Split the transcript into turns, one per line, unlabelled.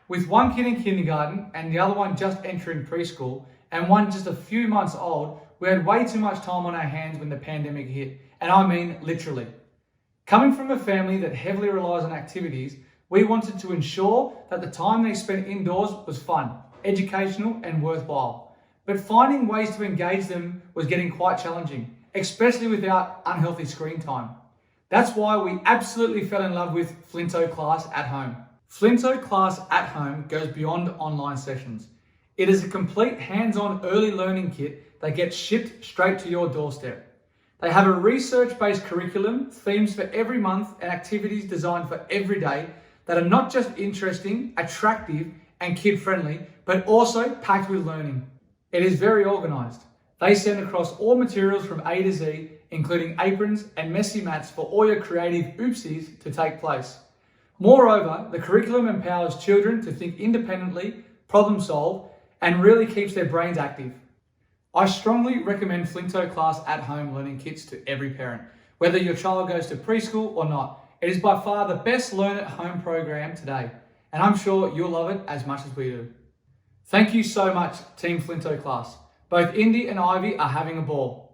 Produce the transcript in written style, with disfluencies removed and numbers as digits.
With one kid in kindergarten and the other one just entering preschool and one just a few months old, we had way too much time on our hands when the pandemic hit, and I mean literally. Coming from a family that heavily relies on activities, we wanted to ensure that the time they spent indoors was fun, educational and worthwhile. But finding ways to engage them was getting quite challenging, especially without unhealthy screen time. That's why we absolutely fell in love with Flintoclass at Home. Flintoclass at Home goes beyond online sessions. It is a complete hands-on early learning kit that gets shipped straight to your doorstep. They have a research-based curriculum, themes for every month, and activities designed for every day that are not just interesting, attractive, and kid-friendly, but also packed with learning. It is very organized. They send across all materials from A to Z, including aprons and messy mats for all your creative oopsies to take place. Moreover, the curriculum empowers children to think independently, problem solve, and really keeps their brains active. I strongly recommend Flintoclass at Home learning kits to every parent, whether your child goes to preschool or not. It is by far the best learn at home program today, and I'm sure you'll love it as much as we do. Thank you so much, Team Flintoclass. Both Indy and Ivy are having a ball.